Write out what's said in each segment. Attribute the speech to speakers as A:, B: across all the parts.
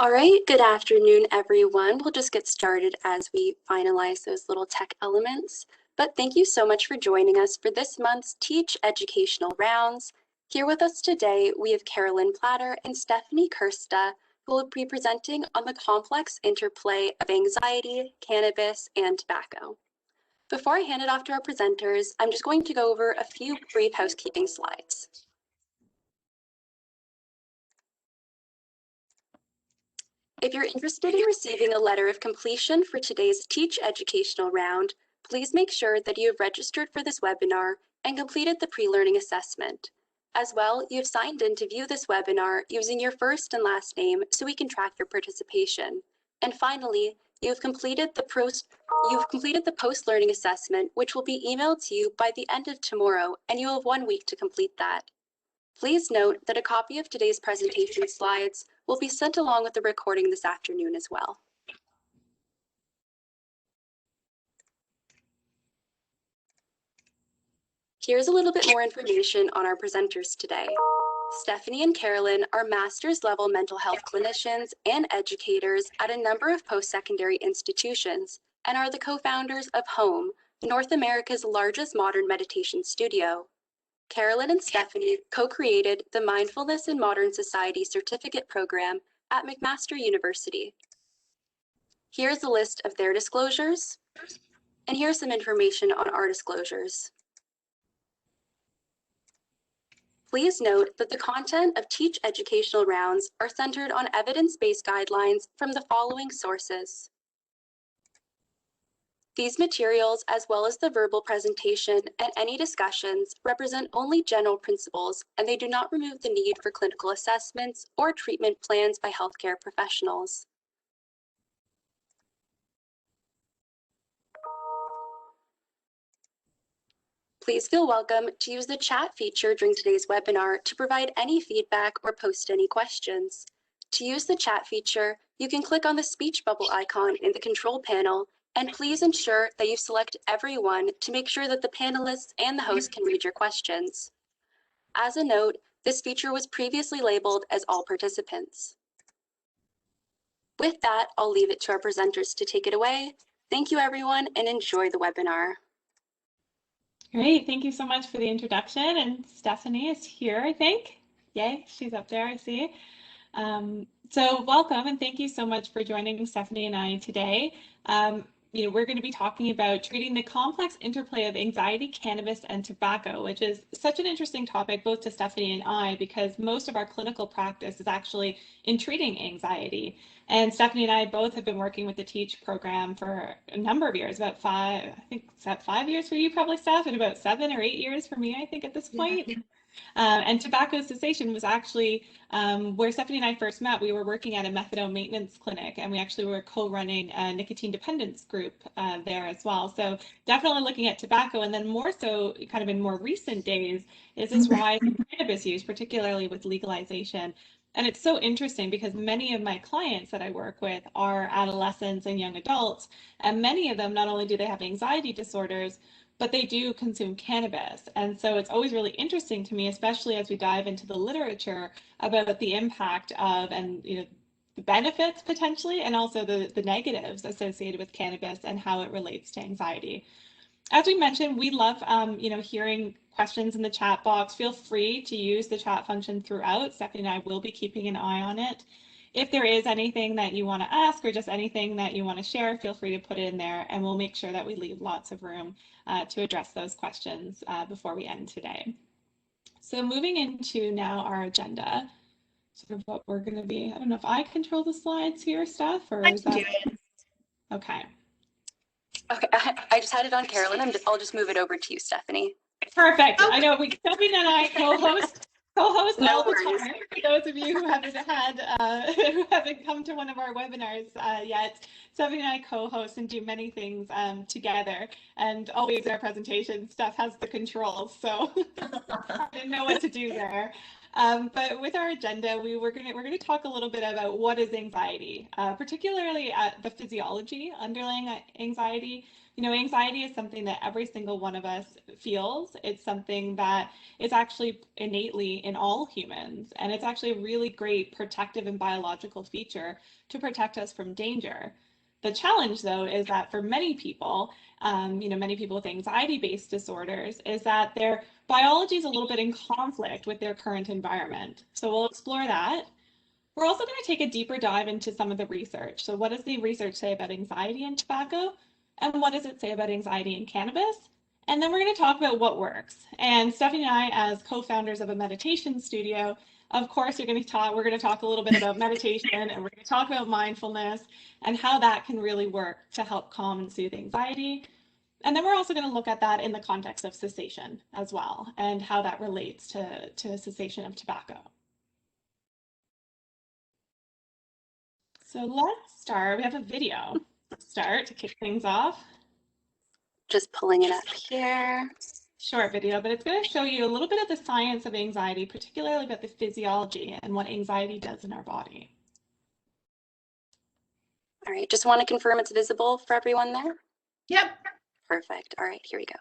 A: All right, good afternoon, everyone. We'll just get started as we finalize those little tech elements. But thank you so much for joining us for this month's Teach Educational Rounds. Here with us today, we have Carolyn Platter and Stephanie Kersta, who will be presenting on the complex interplay of anxiety, cannabis, and tobacco. Before I hand it off to our presenters, I'm just going to go over a few brief housekeeping slides. If you're interested in receiving a letter of completion for today's Teach Educational Round, please make sure that you have registered for this webinar and completed the pre-learning assessment. As well, you have signed in to view this webinar using your first and last name so we can track your participation. And finally, you've completed the post-learning assessment, which will be emailed to you by the end of tomorrow, and you have 1 week to complete that. Please note that a copy of today's presentation slides will be sent along with the recording this afternoon as well. Here's a little bit more information on our presenters today. Stephanie and Carolyn are master's level mental health clinicians and educators at a number of post-secondary institutions and are the co-founders of Home, North America's largest modern meditation studio. Carolyn and Stephanie co-created the Mindfulness in Modern Society certificate program at McMaster University. Here's a list of their disclosures, and here's some information on our disclosures. Please note that the content of Teach Educational Rounds are centered on evidence-based guidelines from the following sources. These materials, as well as the verbal presentation and any discussions, represent only general principles, and they do not remove the need for clinical assessments or treatment plans by healthcare professionals. Please feel welcome to use the chat feature during today's webinar to provide any feedback or post any questions. To use the chat feature, you can click on the speech bubble icon in the control panel, and please ensure that you select everyone to make sure that the panelists and the host can read your questions. As a note, this feature was previously labeled as all participants. With that, I'll leave it to our presenters to take it away. Thank you, everyone, and enjoy the webinar.
B: Great, thank you so much for the introduction. And Stephanie is here, I think. Yay, she's up there, I see. So welcome, and thank you so much for joining Stephanie and I today. We're going to be talking about treating the complex interplay of anxiety, cannabis, and tobacco, which is such an interesting topic both to Stephanie and I, because most of our clinical practice is actually in treating anxiety. And Stephanie and I both have been working with the TEACH program for a number of years, about 5, I think, is that 5 years for you probably, Steph, and about 7 or 8 years for me, I think, at this point. Yeah. And tobacco cessation was actually where Stephanie and I first met. We were working at a methadone maintenance clinic, and we actually were co-running a nicotine dependence group there as well. So definitely looking at tobacco, and then more so kind of in more recent days is this rise in cannabis use, particularly with legalization. And it's so interesting because many of my clients that I work with are adolescents and young adults, and many of them, not only do they have anxiety disorders, but they do consume cannabis. And so it's always really interesting to me, especially as we dive into the literature about the impact of, and the benefits potentially, and also the negatives associated with cannabis and how it relates to anxiety. As we mentioned, we love hearing questions in the chat box. Feel free to use the chat function throughout. Stephanie and I will be keeping an eye on it. If there is anything that you want to ask or just anything that you want to share, feel free to put it in there, and we'll make sure that we leave lots of room to address those questions before we end today. So moving into now our agenda, sort of what we're going to be, I don't know if I control the slides here, Steph, or is that... do it. Okay.
A: Okay, I just had it on Carolyn. I'll just move it over to you, Stephanie.
B: Perfect. I know Stephanie and I co-host all the time. For those of you who haven't who haven't come to one of our webinars yet, Stephanie and I co-host and do many things together. And always in our presentation, Steph has the controls, so I didn't know what to do there. But with our agenda, we're going to talk a little bit about what is anxiety, particularly the physiology underlying anxiety, You know, anxiety is something that every single one of us feels. It's something that is actually innately in all humans, and it's actually a really great protective and biological feature to protect us from danger. The challenge, though, is that for many people, you know, many people with anxiety-based disorders, is that their biology is a little bit in conflict with their current environment. So we'll explore that. We're also going to take a deeper dive into some of the research. So what does the research say about anxiety and tobacco? And what does it say about anxiety and cannabis? And then we're going to talk about what works. And Stephanie and I, as co-founders of a meditation studio, of course, we're going to talk a little bit about meditation, and we're going to talk about mindfulness and how that can really work to help calm and soothe anxiety. And then we're also going to look at that in the context of cessation as well, and how that relates to cessation of tobacco. So let's start. We have a video to start to kick things off.
A: Just pulling it up here.
B: Short video, but it's going to show you a little bit of the science of anxiety, particularly about the physiology and what anxiety does in our body.
A: All right, just want to confirm it's visible for everyone there?
C: Yep.
A: Perfect. All right, here we go.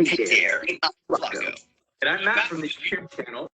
D: Hey there, it's Rocco. And I'm Matt from the YouTube channel.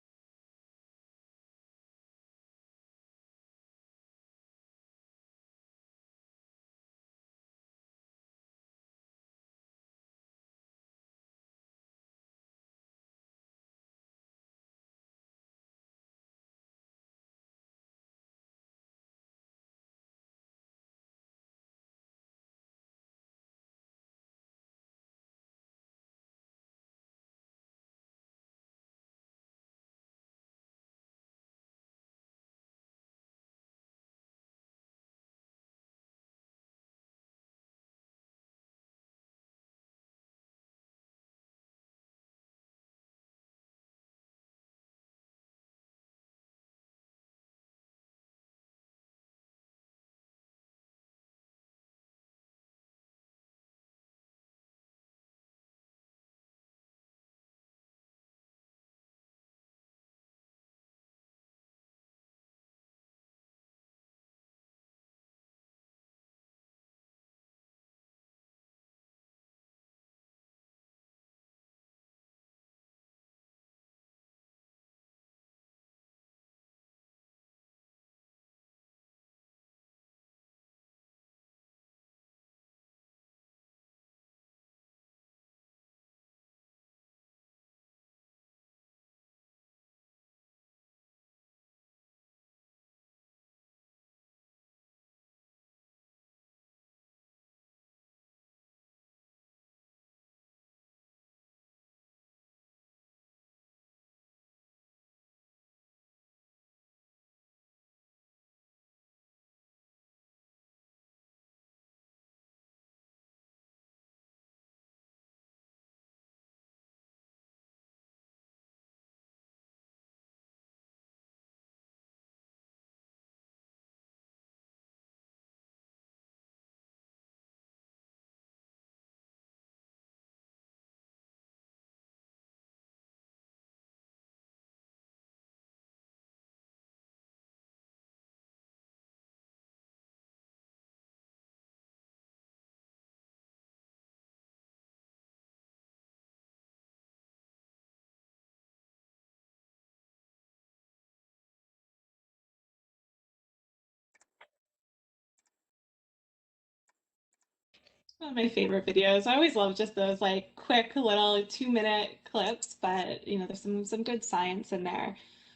B: One of my favorite videos. I always love just those like quick little 2-minute clips, but you know, there's some good science in there.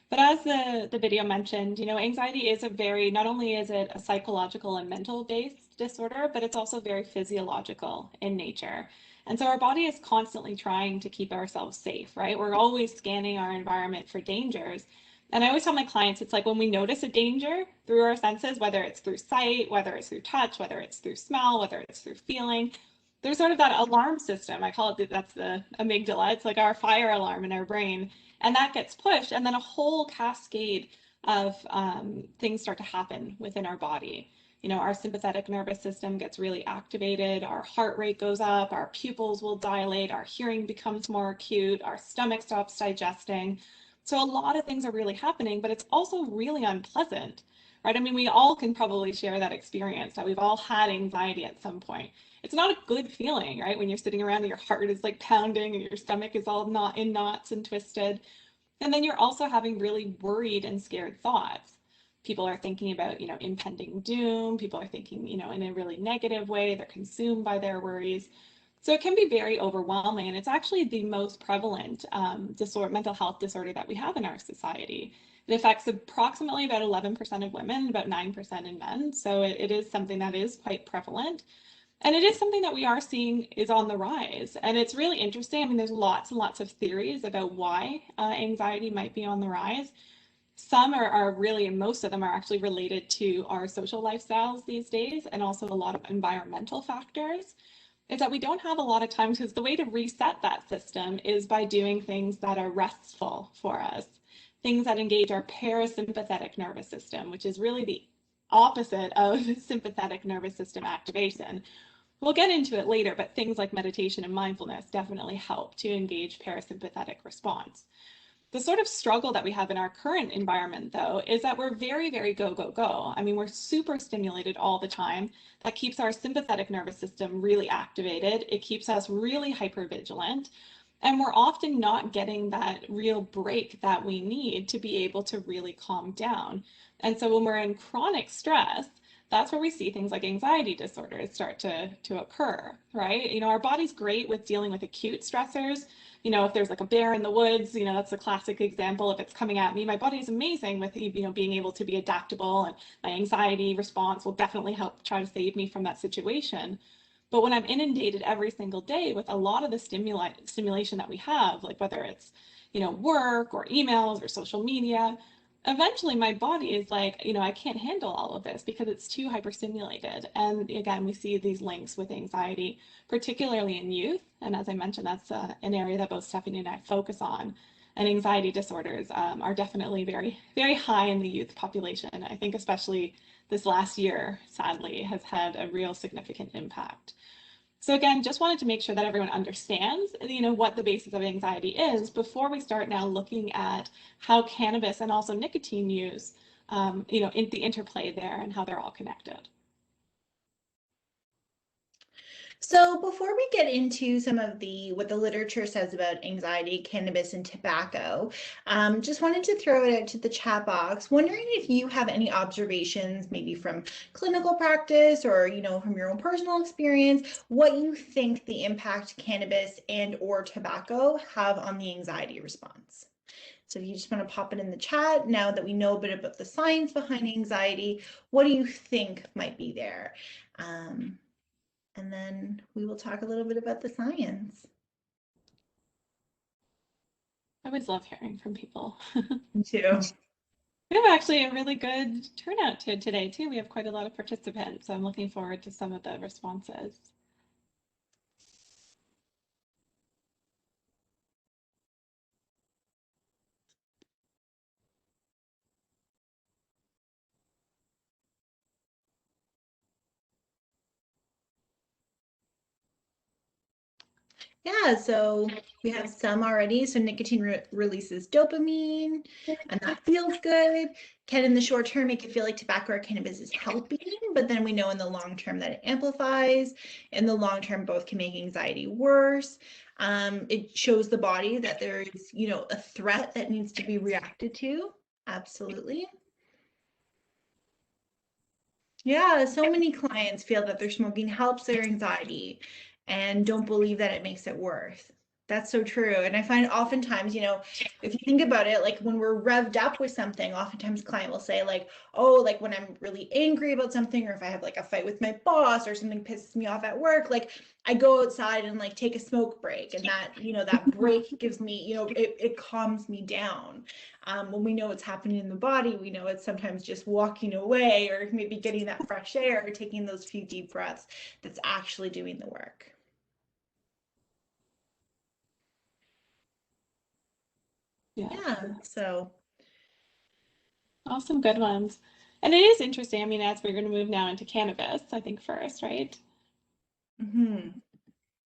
B: But as the video mentioned, you know, anxiety is not only is it a psychological and mental based disorder, but it's also very physiological in nature. And so our body is constantly trying to keep ourselves safe, right? We're always scanning our environment for dangers. And I always tell my clients, it's like when we notice a danger through our senses, whether it's through sight, whether it's through touch, whether it's through smell, whether it's through feeling, there's sort of that alarm system. I call it, that's the amygdala. It's like our fire alarm in our brain. And that gets pushed, and then a whole cascade of things start to happen within our body. You know, our sympathetic nervous system gets really activated, our heart rate goes up, our pupils will dilate, our hearing becomes more acute, our stomach stops digesting. So a lot of things are really happening, but it's also really unpleasant, right? I mean, we all can probably share that experience that we've all had anxiety at some point. It's not a good feeling, right? When you're sitting around and your heart is like pounding and your stomach is all in knots and twisted. And then you're also having really worried and scared thoughts. People are thinking about, impending doom. People are thinking, in a really negative way. They're consumed by their worries. So it can be very overwhelming, and it's actually the most prevalent mental health disorder that we have in our society. It affects approximately about 11% of women, about 9% in men. So it is something that is quite prevalent. And it is something that we are seeing is on the rise. And it's really interesting. I mean, there's lots and lots of theories about why anxiety might be on the rise. Some are really, and most of them are actually related to our social lifestyles these days, and also a lot of environmental factors. Is that we don't have a lot of time, because the way to reset that system is by doing things that are restful for us, things that engage our parasympathetic nervous system, which is really the opposite of sympathetic nervous system activation. We'll get into it later, but things like meditation and mindfulness definitely help to engage parasympathetic response. The sort of struggle that we have in our current environment, though, is that we're very, very go, go, go. I mean, we're super stimulated all the time. That keeps our sympathetic nervous system really activated. It keeps us really hypervigilant. And we're often not getting that real break that we need to be able to really calm down. And so when we're in chronic stress, that's where we see things like anxiety disorders start to occur, right? Our body's great with dealing with acute stressors. If there's like a bear in the woods, that's a classic example. If it's coming at me, my body is amazing with, being able to be adaptable, and my anxiety response will definitely help try to save me from that situation. But when I'm inundated every single day with a lot of the stimulation that we have, like whether it's, work or emails or social media, eventually my body is like, I can't handle all of this because it's too hyperstimulated. And again, we see these links with anxiety, particularly in youth. And as I mentioned, that's an area that both Stephanie and I focus on. And anxiety disorders are definitely very, very high in the youth population. I think especially this last year, sadly, has had a real significant impact. So again, just wanted to make sure that everyone understands, what the basis of anxiety is before we start now looking at how cannabis and also nicotine use, in the interplay there and how they're all connected.
C: So before we get into some of what the literature says about anxiety, cannabis, and tobacco, just wanted to throw it out to the chat box, wondering if you have any observations, maybe from clinical practice or, from your own personal experience, what you think the impact cannabis and or tobacco have on the anxiety response. So if you just want to pop it in the chat, now that we know a bit about the science behind anxiety, what do you think might be there? And then we will talk a little bit about the science.
B: I always love hearing from people.
C: Me too.
B: We have actually a really good turnout today too. We have quite a lot of participants, so I'm looking forward to some of the responses.
C: Yeah, so we have some already. So nicotine releases dopamine, and that feels good. Can in the short term make it feel like tobacco or cannabis is helping, but then we know in the long term that it amplifies. In the long term, both can make anxiety worse. It shows the body that there is, a threat that needs to be reacted to. Absolutely. Yeah, so many clients feel that their smoking helps their anxiety and don't believe that it makes it worse. That's so true. And I find oftentimes, if you think about it, like when we're revved up with something, oftentimes client will say like, oh, like when I'm really angry about something, or if I have like a fight with my boss or something pisses me off at work, like I go outside and like take a smoke break, and that, that break gives me, it calms me down. When we know what's happening in the body, we know it's sometimes just walking away or maybe getting that fresh air or taking those few deep breaths that's actually doing the work. Yeah, so
B: awesome, good ones. And it is interesting. I mean, as we're going to move now into cannabis, I think first, right?
C: Mm-hmm.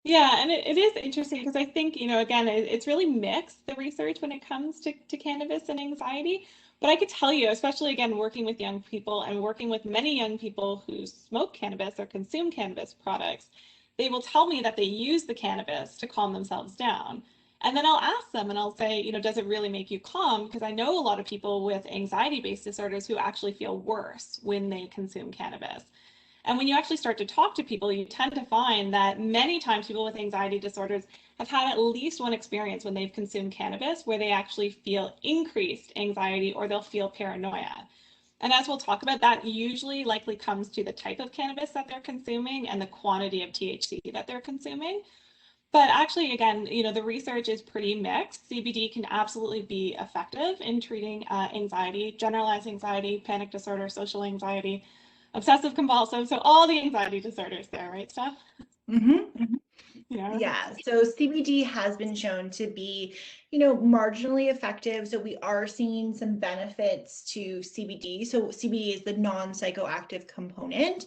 B: Yeah, and it is interesting because I think, again, it's really mixed, the research when it comes to cannabis and anxiety. But I could tell you, especially again, working with young people and working with many young people who smoke cannabis or consume cannabis products, they will tell me that they use the cannabis to calm themselves down. And then I'll ask them and I'll say, does it really make you calm? Because I know a lot of people with anxiety-based disorders who actually feel worse when they consume cannabis. And when you actually start to talk to people, you tend to find that many times people with anxiety disorders have had at least one experience when they've consumed cannabis where they actually feel increased anxiety or they'll feel paranoia. And as we'll talk about, that usually likely comes to the type of cannabis that they're consuming and the quantity of THC that they're consuming. But actually, again, the research is pretty mixed. CBD can absolutely be effective in treating anxiety, generalized anxiety, panic disorder, social anxiety, obsessive compulsive, so all the anxiety disorders there, right, Steph?
C: Mm-hmm.
B: Yeah.
C: Yeah, so CBD has been shown to be, marginally effective. So we are seeing some benefits to CBD. So CBD is the non-psychoactive component.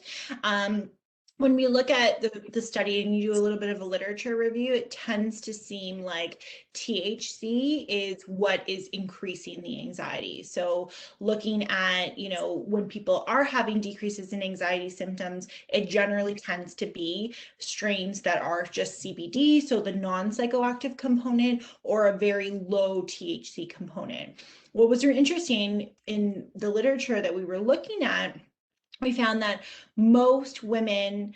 C: When we look at the study and you do a little bit of a literature review, it tends to seem like THC is what is increasing the anxiety. So looking at, when people are having decreases in anxiety symptoms, it generally tends to be strains that are just CBD, so the non-psychoactive component, or a very low THC component. What was interesting in the literature that we were looking at, we found that most women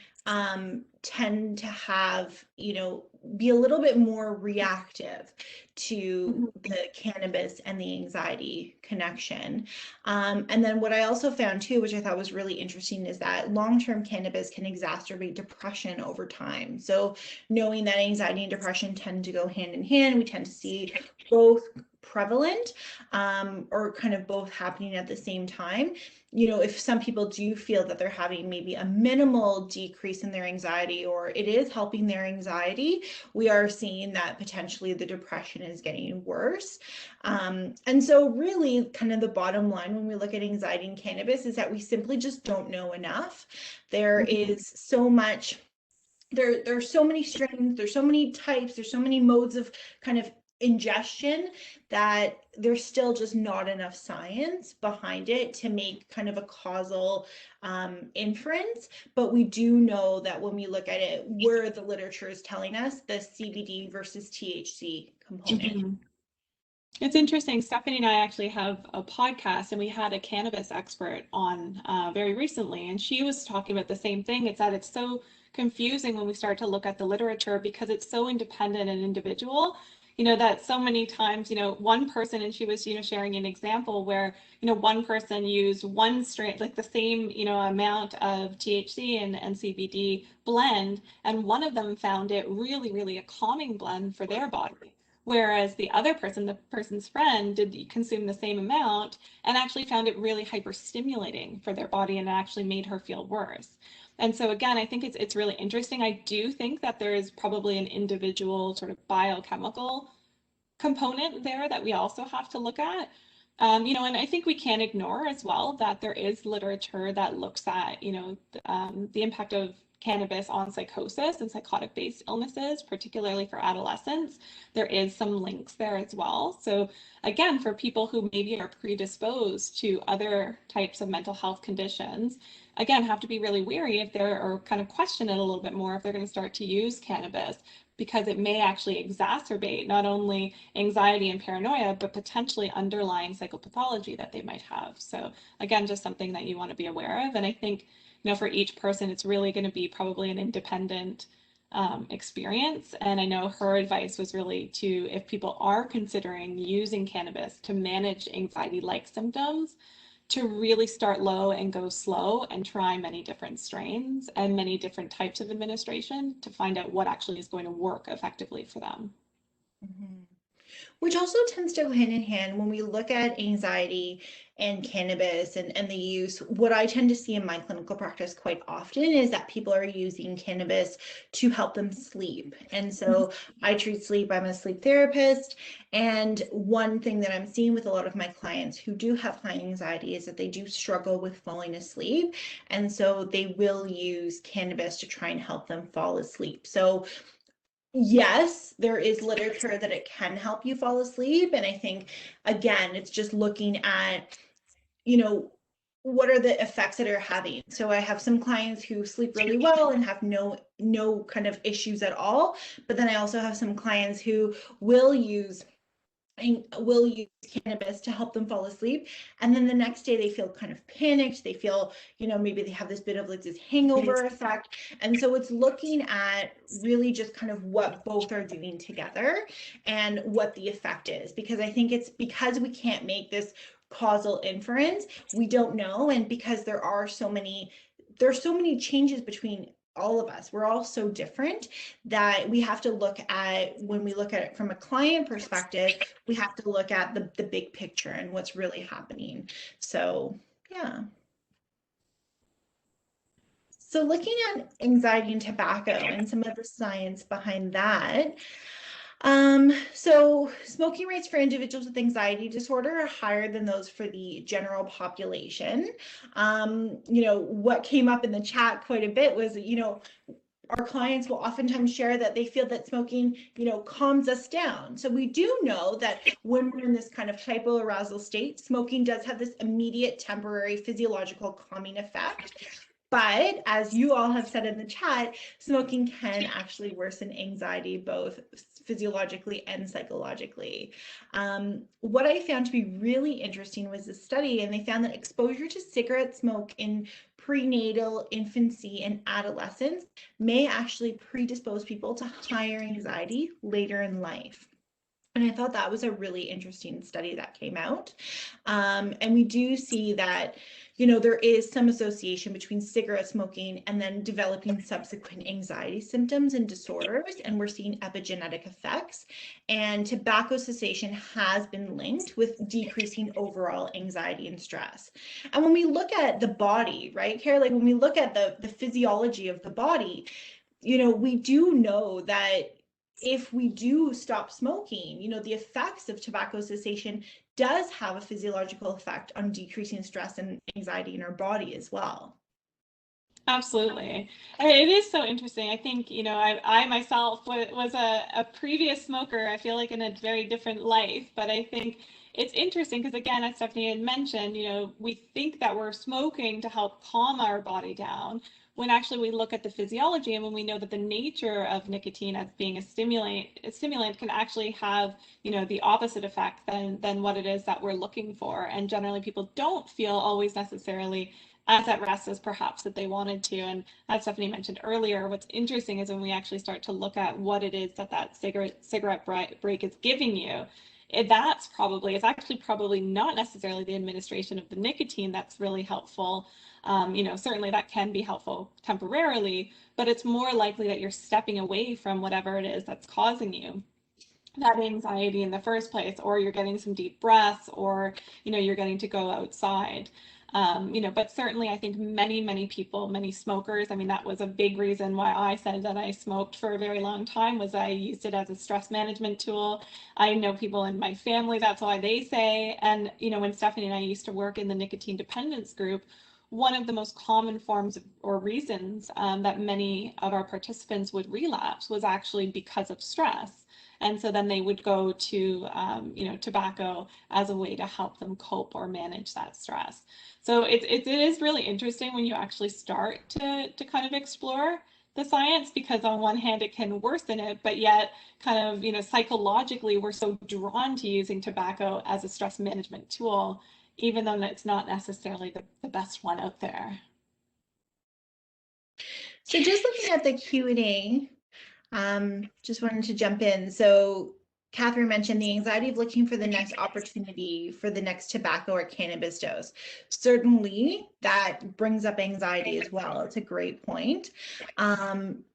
C: tend to have, be a little bit more reactive to the cannabis and the anxiety connection. And then what I also found too, which I thought was really interesting, is that long-term cannabis can exacerbate depression over time. So knowing that anxiety and depression tend to go hand in hand, we tend to see both prevalent or kind of both happening at the same time. If some people do feel that they're having maybe a minimal decrease in their anxiety, or it is helping their anxiety, we are seeing that potentially the depression is getting worse. And so really kind of the bottom line when we look at anxiety and cannabis is that we simply just don't know enough. There is so much, there's so many strains, there's so many types, there's so many modes of kind of ingestion that there's still just not enough science behind it to make kind of a causal inference. But we do know that when we look at it, where the literature is telling us the CBD versus THC component.
B: It's interesting. Stephanie and I actually have a podcast, and we had a cannabis expert on very recently, and she was talking about the same thing. It's that it's so confusing when we start to look at the literature because it's so independent and individual, that so many times, one person, and she was, sharing an example where, one person used one strain, like the same, amount of THC and CBD blend, and one of them found it really, really a calming blend for their body. Whereas the other person, the person's friend, did consume the same amount and actually found it really hyperstimulating for their body, and it actually made her feel worse. And so again, I think it's really interesting. I do think that there is probably an individual sort of biochemical component there that we also have to look at. And I think we can't ignore as well that there is literature that looks at, the impact of cannabis on psychosis and psychotic-based illnesses, particularly for adolescents. There is some links there as well. So again, for people who maybe are predisposed to other types of mental health conditions, again, have to be really wary if they're, or kind of question it a little bit more if they're going to start to use cannabis, because it may actually exacerbate not only anxiety and paranoia, but potentially underlying psychopathology that they might have. So again, just something that you want to be aware of. And I think, for each person, it's really going to be probably an independent experience. And I know her advice was really to, if people are considering using cannabis to manage anxiety-like symptoms, to really start low and go slow and try many different strains and many different types of administration to find out what actually is going to work effectively for them.
C: Which also tends to go hand in hand when we look at anxiety and cannabis and the use. What I tend to see in my clinical practice quite often is that people are using cannabis to help them sleep. And so I treat sleep, I'm a sleep therapist. And one thing that I'm seeing with a lot of my clients who do have high anxiety is that they do struggle with falling asleep. And so they will use cannabis to try and help them fall asleep. So yes, there is literature that it can help you fall asleep. And I think, again, it's just looking at, what are the effects that are having. So I have some clients who sleep really well and have no kind of issues at all. But then I also have some clients who will use cannabis to help them fall asleep, and then the next day they feel kind of panicked. They feel, maybe they have this bit of like this hangover effect. And so it's looking at really just kind of what both are doing together and what the effect is, because I think it's because we can't make this causal inference, we don't know. And because there's so many changes between all of us, we're all so different, that we have to look at, when we look at it from a client perspective, we have to look at the big picture and what's really happening. So yeah. So looking at anxiety and tobacco and some of the science behind that. So smoking rates for individuals with anxiety disorder are higher than those for the general population. What came up in the chat quite a bit was, our clients will oftentimes share that they feel that smoking, calms us down. So we do know that when we're in this kind of hypoarousal state, smoking does have this immediate temporary physiological calming effect. But as you all have said in the chat, smoking can actually worsen anxiety, both physiologically and psychologically. What I found to be really interesting was a study, and they found that exposure to cigarette smoke in prenatal, infancy, and adolescence may actually predispose people to higher anxiety later in life. And I thought that was a really interesting study that came out. And we do see that, there is some association between cigarette smoking and then developing subsequent anxiety symptoms and disorders. And we're seeing epigenetic effects. And tobacco cessation has been linked with decreasing overall anxiety and stress. And when we look at the body, right, Carolyn, when we look at the physiology of the body, we do know that if we do stop smoking, the effects of tobacco cessation does have a physiological effect on decreasing stress and anxiety in our body as well.
B: Absolutely. It is so interesting. I think, I myself was a previous smoker, I feel like in a very different life, but I think it's interesting because, again, as Stephanie had mentioned, we think that we're smoking to help calm our body down, when actually we look at the physiology and when we know that the nature of nicotine as being a stimulant can actually have, the opposite effect than what it is that we're looking for. And generally people don't feel always necessarily as at rest as perhaps that they wanted to. And as Stephanie mentioned earlier, what's interesting is when we actually start to look at what it is that cigarette break is giving you, it's actually probably not necessarily the administration of the nicotine that's really helpful. Certainly that can be helpful temporarily, but it's more likely that you're stepping away from whatever it is that's causing you that anxiety in the first place, or you're getting some deep breaths, or, you're getting to go outside. But certainly I think many people, many smokers, that was a big reason why I said that I smoked for a very long time, was I used it as a stress management tool. I know people in my family, that's why they say. And, when Stephanie and I used to work in the nicotine dependence group, one of the most common forms or reasons that many of our participants would relapse was actually because of stress. And so then they would go to, tobacco as a way to help them cope or manage that stress. So it is really interesting when you actually start to kind of explore the science, because on one hand it can worsen it, but yet kind of, psychologically we're so drawn to using tobacco as a stress management tool, even though it's not necessarily the best one out there.
C: So just looking at the Q&A, just wanted to jump in. So Catherine mentioned the anxiety of looking for the next opportunity for the next tobacco or cannabis dose. Certainly that brings up anxiety as well. It's a great point.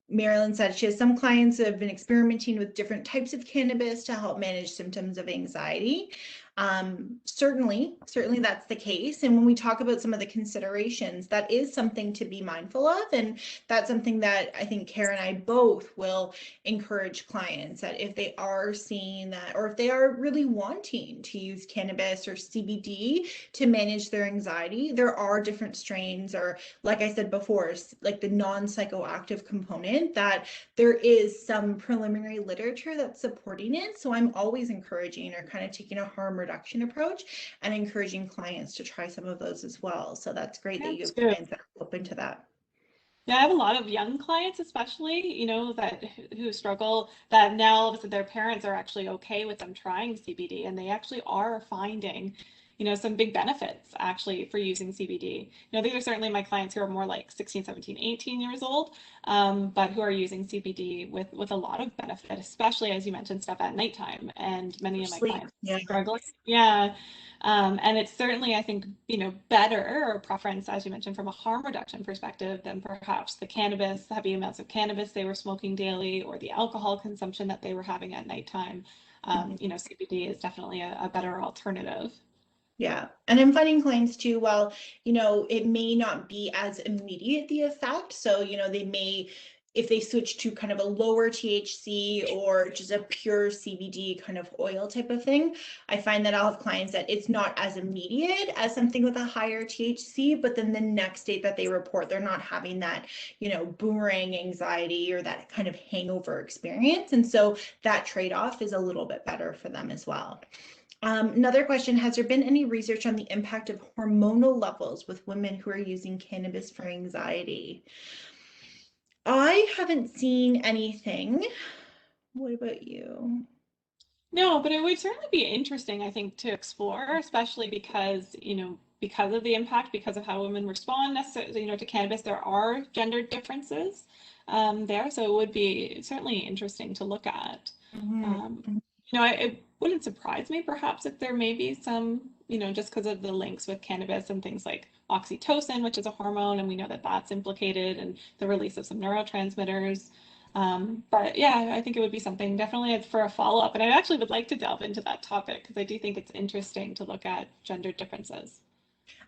C: Marilyn said she has some clients who have been experimenting with different types of cannabis to help manage symptoms of anxiety. Certainly that's the case. And when we talk about some of the considerations, that is something to be mindful of. And that's something that I think Karen and I both will encourage clients that if they are seeing that, or if they are really wanting to use cannabis or CBD to manage their anxiety, there are different strains, or like I said before, like the non-psychoactive component, that there is some preliminary literature that's supporting it. So I'm always encouraging, or kind of taking a harm reduction approach and encouraging clients to try some of those as well. So that's great that you have clients that are open to that.
B: Yeah, I have a lot of young clients, especially, that who struggle, that now all of a sudden their parents are actually okay with them trying CBD, and they actually are finding, some big benefits actually for using CBD. These are certainly my clients who are more like 16, 17, 18 years old, but who are using CBD with a lot of benefit, especially as you mentioned, stuff at nighttime, and many of my clients struggle. Yeah. And it's certainly, I think, better, or preference, as you mentioned, from a harm reduction perspective than perhaps the cannabis, heavy amounts of cannabis they were smoking daily, or the alcohol consumption that they were having at nighttime. CBD is definitely a better alternative.
C: Yeah. And I'm finding clients too, well, it may not be as immediate the effect. So, they may, if they switch to kind of a lower THC or just a pure CBD kind of oil type of thing, I find that I'll have clients that it's not as immediate as something with a higher THC, but then the next day that they report, they're not having that, boomerang anxiety or that kind of hangover experience. And so that trade-off is a little bit better for them as well. Another question, has there been any research on the impact of hormonal levels with women who are using cannabis for anxiety? I haven't seen anything. What about you?
B: No, but it would certainly be interesting, I think, to explore, especially because, because of the impact, because of how women respond necessarily, to cannabis, there are gender differences there. So it would be certainly interesting to look at. It wouldn't surprise me perhaps if there may be some, just because of the links with cannabis and things like oxytocin, which is a hormone, and we know that that's implicated in the release of some neurotransmitters. But yeah, I think it would be something definitely for a follow-up. And I actually would like to delve into that topic because I do think it's interesting to look at gender differences.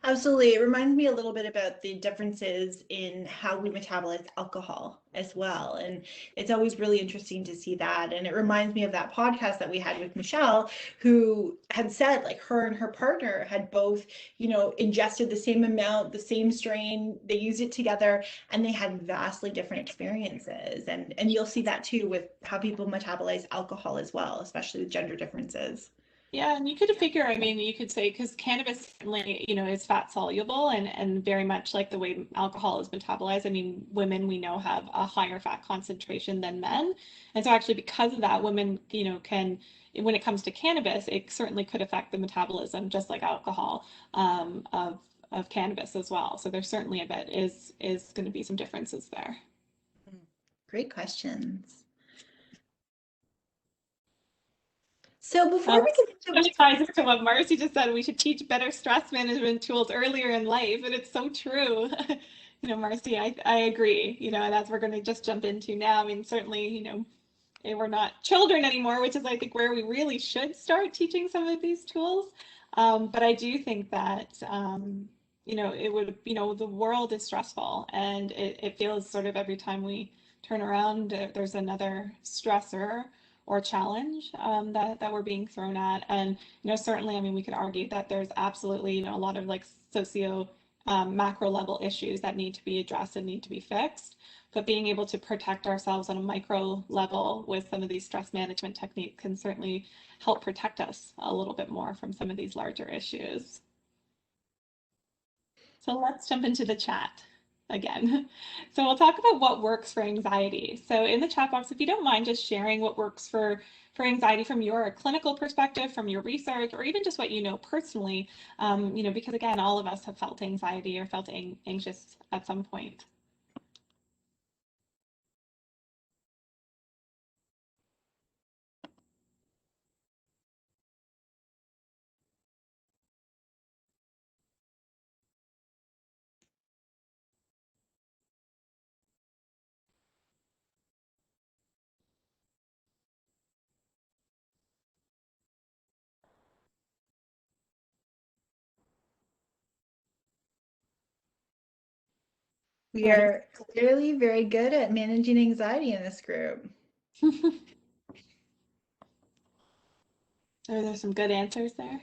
C: Absolutely. It reminds me a little bit about the differences in how we metabolize alcohol as well. And it's always really interesting to see that. And it reminds me of that podcast that we had with Michelle, who had said like her and her partner had both, ingested the same amount, the same strain, they used it together, and they had vastly different experiences. And you'll see that too with how people metabolize alcohol as well, especially with gender differences.
B: Yeah, and you could figure, I mean, you could say, because cannabis, is fat soluble and very much like the way alcohol is metabolized. I mean, women we know have a higher fat concentration than men. And so actually because of that, women, can, when it comes to cannabis, it certainly could affect the metabolism, just like alcohol, of cannabis as well. So there's certainly, I bet, is going to be some differences there.
C: Great questions. So before we get
B: into ties into what Marcy just said, we should teach better stress management tools earlier in life, and it's so true. Marcy, I agree. And as we're going to just jump into now, I mean, certainly, we're not children anymore, which is I think where we really should start teaching some of these tools. But I do think that it would, the world is stressful, and it feels sort of every time we turn around, there's another stressor or challenge that we're being thrown at. And certainly, I mean, we could argue that there's absolutely a lot of like socio macro level issues that need to be addressed and need to be fixed. But being able to protect ourselves on a micro level with some of these stress management techniques can certainly help protect us a little bit more from some of these larger issues. So let's jump into the chat again. So we'll talk about what works for anxiety. So in the chat box, if you don't mind just sharing what works for anxiety from your clinical perspective, from your research, or even just what you know personally, because again, all of us have felt anxiety or felt anxious at some point.
C: We are clearly very good at managing anxiety in this group.
B: There's some good answers there.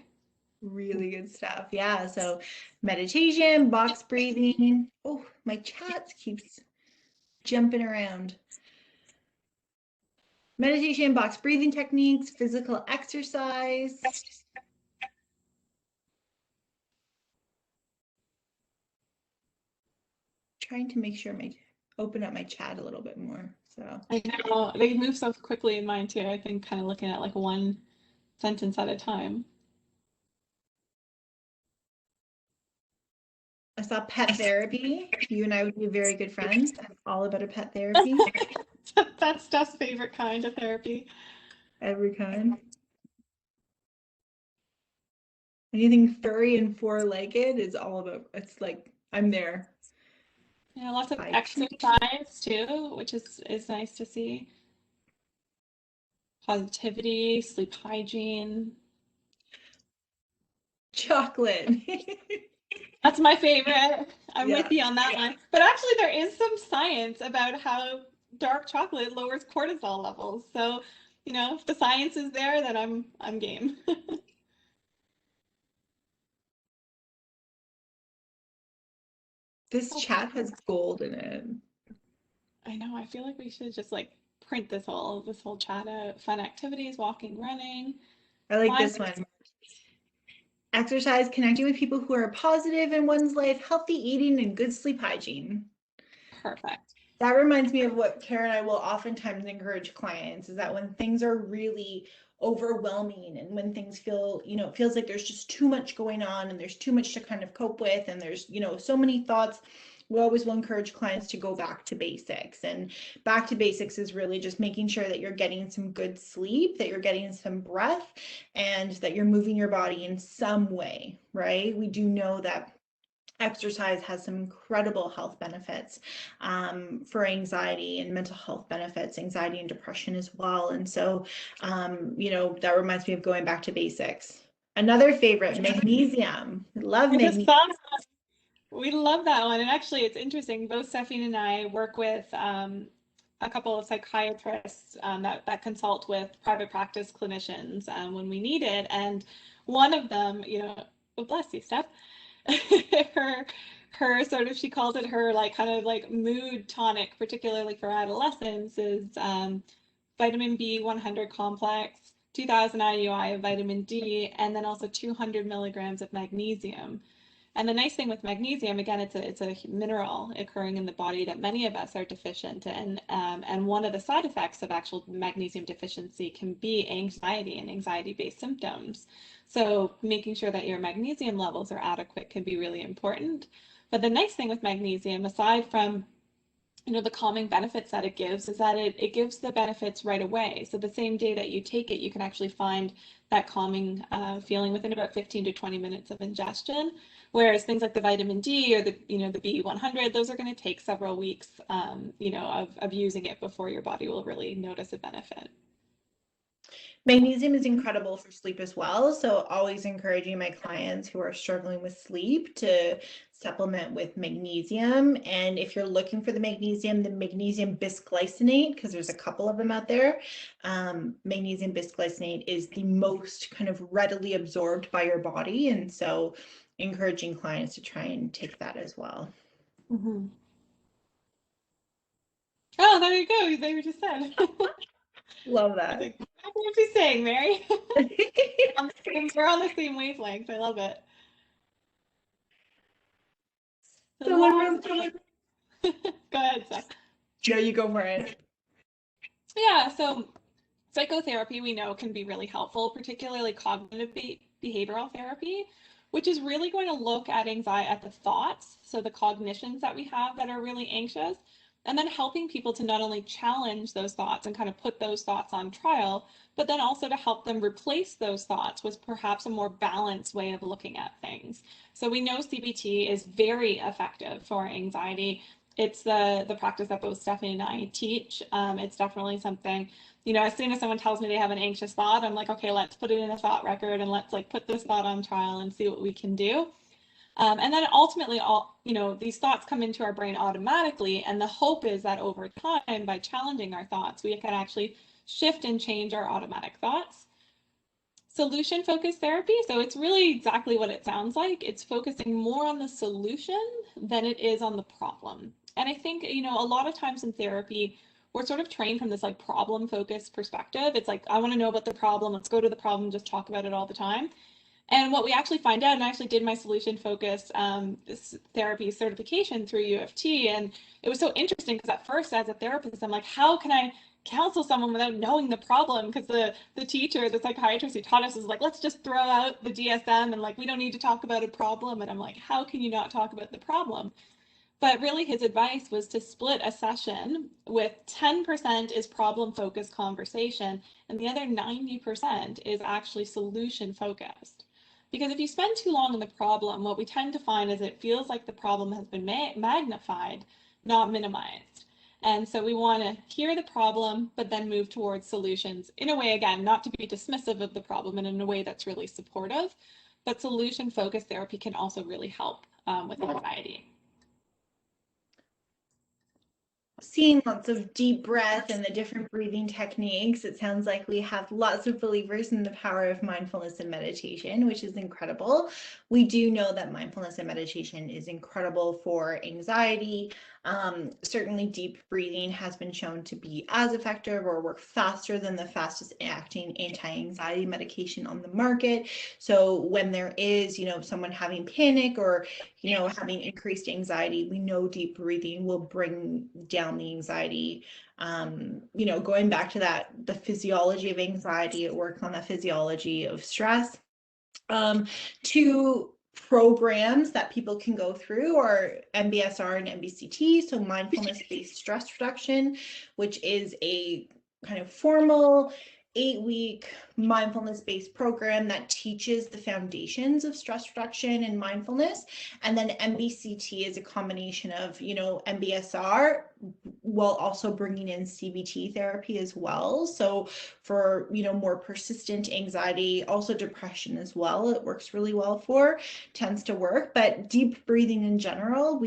C: Really good stuff. Yeah. So meditation, box breathing. Oh, my chat keeps jumping around. Meditation, box breathing techniques, physical exercise. Trying to make sure open up my chat a little bit more. So
B: I know they move so quickly in mine too. I think kind of looking at like one sentence at a time.
C: I saw pet therapy. You and I would be very good friends. I'm all about a pet therapy.
B: That's Steph's favorite kind of therapy.
C: Every kind. Anything furry and four-legged is all about, it's like, I'm there.
B: Yeah, lots of exercise too, which is nice to see. Positivity, sleep hygiene.
C: Chocolate.
B: That's my favorite. I'm
C: Yeah.
B: with you on that one. But actually, there is some science about how dark chocolate lowers cortisol levels. So, you know, if the science is there, then I'm game.
C: This chat has gold in it.
B: I know. I feel like we should just like print this whole chat out. Fun activities, walking, running.
C: I like this one. Exercise, connecting with people who are positive in one's life, healthy eating, and good sleep hygiene.
B: Perfect.
C: That reminds me of what Karen and I will oftentimes encourage clients, is that when things are really overwhelming and when things feel, it feels like there's just too much going on and there's too much to kind of cope with and there's, so many thoughts, we always will encourage clients to go back to basics. And back to basics is really just making sure that you're getting some good sleep, that you're getting some breath, and that you're moving your body in some way, right? We do know that exercise has some incredible health benefits for anxiety and mental health benefits, anxiety and depression as well. And so, that reminds me of going back to basics. Another favorite, magnesium. Love magnesium.
B: We love that one. And actually, it's interesting. Both Stephanie and I work with a couple of psychiatrists that consult with private practice clinicians when we need it. And one of them, oh, bless you, Steph. her sort of, she calls it her like kind of like mood tonic, particularly for adolescents, is vitamin B100 complex, 2000 IUI of vitamin D, and then also 200 milligrams of magnesium. And the nice thing with magnesium, again, it's a mineral occurring in the body that many of us are deficient in. And one of the side effects of actual magnesium deficiency can be anxiety and anxiety-based symptoms. So making sure that your magnesium levels are adequate can be really important. But the nice thing with magnesium, aside from the calming benefits that it gives, is that it gives the benefits right away. So the same day that you take it, you can actually find that calming feeling within about 15 to 20 minutes of ingestion. Whereas things like the vitamin D or the B100, those are going to take several weeks, of using it before your body will really notice a benefit.
C: Magnesium is incredible for sleep as well. So always encouraging my clients who are struggling with sleep to supplement with magnesium. And if you're looking for the magnesium bisglycinate, because there's a couple of them out there, magnesium bisglycinate is the most kind of readily absorbed by your body. And so encouraging clients to try and take that as well.
B: Mm-hmm. Oh, there you go. They were just said.
C: Love that.
B: What are you saying, Mary? We're on the same wavelength. I love it.
C: So
B: go ahead, Steph.
C: Joe, you go for it.
B: Yeah, so psychotherapy we know can be really helpful, particularly cognitive behavioral therapy, which is really going to look at anxiety, at the thoughts, so the cognitions that we have that are really anxious, and then helping people to not only challenge those thoughts and kind of put those thoughts on trial, but then also to help them replace those thoughts with perhaps a more balanced way of looking at things. So we know CBT is very effective for anxiety. It's the practice that both Stephanie and I teach. It's definitely something, as soon as someone tells me they have an anxious thought, I'm like, okay, let's put it in a thought record and let's like put this thought on trial and see what we can do. And then ultimately, these thoughts come into our brain automatically. And the hope is that over time, by challenging our thoughts, we can actually shift and change our automatic thoughts. Solution-focused therapy. So it's really exactly what it sounds like. It's focusing more on the solution than it is on the problem. And I think, a lot of times in therapy, we're sort of trained from this like problem-focused perspective. It's like, I want to know about the problem. Let's go to the problem, just talk about it all the time. And what we actually find out, and I actually did my solution-focused therapy certification through U of T, and it was so interesting because at first, as a therapist, I'm like, how can I counsel someone without knowing the problem? Because the teacher, the psychiatrist who taught us was like, let's just throw out the DSM and like, we don't need to talk about a problem. And I'm like, how can you not talk about the problem? But really his advice was to split a session with 10% is problem-focused conversation and the other 90% is actually solution-focused. Because if you spend too long on the problem, what we tend to find is it feels like the problem has been magnified, not minimized. And so we want to hear the problem, but then move towards solutions in a way, again, not to be dismissive of the problem and in a way that's really supportive, but solution-focused therapy can also really help with anxiety.
C: Seeing lots of deep breath and the different breathing techniques, it sounds like we have lots of believers in the power of mindfulness and meditation, which is incredible. We do know that mindfulness and meditation is incredible for anxiety. Certainly deep breathing has been shown to be as effective or work faster than the fastest acting anti-anxiety medication on the market. So when there is, someone having panic or, having increased anxiety, we know deep breathing will bring down the anxiety. Going back to the physiology of anxiety, it works on the physiology of stress. To programs that people can go through are MBSR and MBCT, so mindfulness-based stress reduction, which is a kind of formal 8-week mindfulness-based program that teaches the foundations of stress reduction and mindfulness. And then MBCT is a combination of, MBSR while also bringing in CBT therapy as well. So for, more persistent anxiety, also depression as well, it works really well for, tends to work. But deep breathing in general,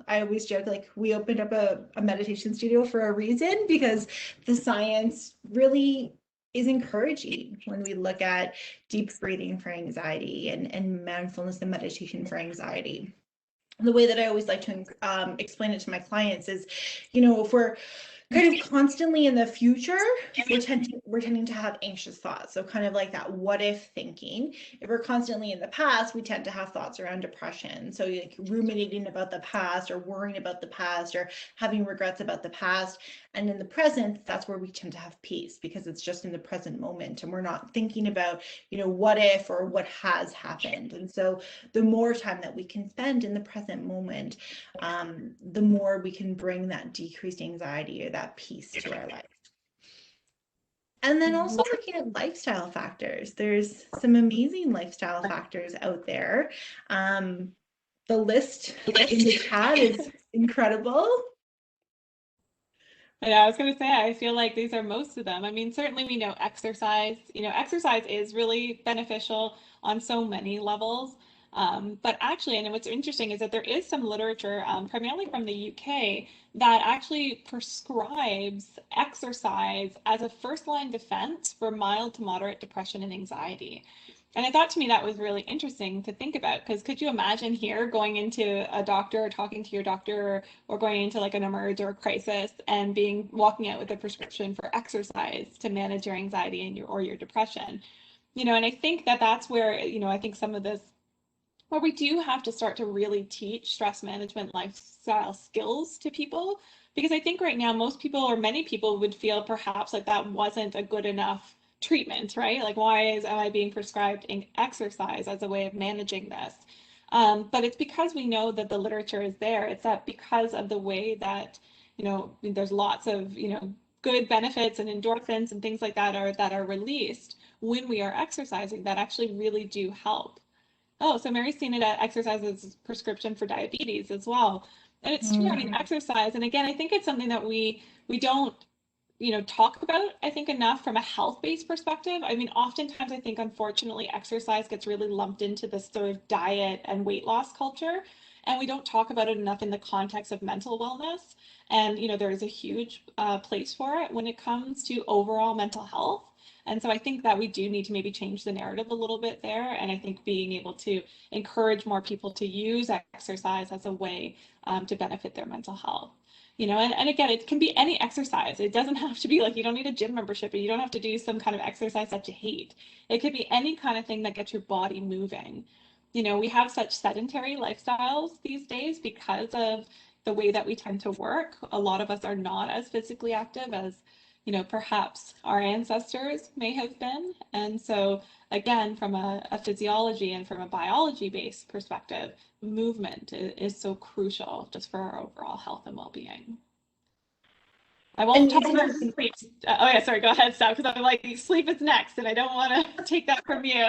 C: I always joke, like, we opened up a meditation studio for a reason, because the science really is encouraging when we look at deep breathing for anxiety and mindfulness and meditation for anxiety. The way that I always like to explain it to my clients is, if we're kind of constantly in the future, we're tending to have anxious thoughts. So kind of like that what if thinking. If we're constantly in the past, we tend to have thoughts around depression. So like ruminating about the past or worrying about the past or having regrets about the past. And in the present, that's where we tend to have peace, because it's just in the present moment and we're not thinking about, what if or what has happened. And so the more time that we can spend in the present moment, the more we can bring that decreased anxiety or that peace to our life. And then also looking at lifestyle factors. There's some amazing lifestyle factors out there. The list in the chat is incredible.
B: Yeah, I was going to say, I feel like these are most of them. I mean, certainly we know exercise. Exercise is really beneficial on so many levels. But actually, and what's interesting is that there is some literature, primarily from the UK, that actually prescribes exercise as a first-line defense for mild to moderate depression and anxiety. And I thought, to me, that was really interesting to think about, because could you imagine here going into a doctor or talking to your doctor or going into like an emerge or a crisis and walking out with a prescription for exercise to manage your anxiety and your depression? And I think that's where, I think some of this, where we do have to start to really teach stress management lifestyle skills to people, because I think right now most people or many people would feel perhaps like that wasn't a good enough treatment, right? Like, why am I being prescribed exercise as a way of managing this? But it's because we know that the literature is there. It's that because of the way that, there's lots of, good benefits and endorphins and things like that are released when we are exercising that actually really do help. Oh, so Mary's seen it at exercise as prescription for diabetes as well. And it's true, I mean, exercise, and again, I think it's something that we don't talk about, I think, enough from a health-based perspective. I mean, oftentimes I think, unfortunately, exercise gets really lumped into this sort of diet and weight loss culture, and we don't talk about it enough in the context of mental wellness. And, there is a huge place for it when it comes to overall mental health. And so I think that we do need to maybe change the narrative a little bit there. And I think being able to encourage more people to use exercise as a way to benefit their mental health. And again, it can be any exercise. It doesn't have to be like, you don't need a gym membership, or you don't have to do some kind of exercise that you hate. It could be any kind of thing that gets your body moving. We have such sedentary lifestyles these days because of the way that we tend to work. A lot of us are not as physically active as, perhaps our ancestors may have been. And so again, from a physiology and from a biology-based perspective, movement is so crucial just for our overall health and well-being. I won't talk about sleep. Oh yeah, sorry, go ahead, Steph, because I'm like, sleep is next and I don't want to take that from you.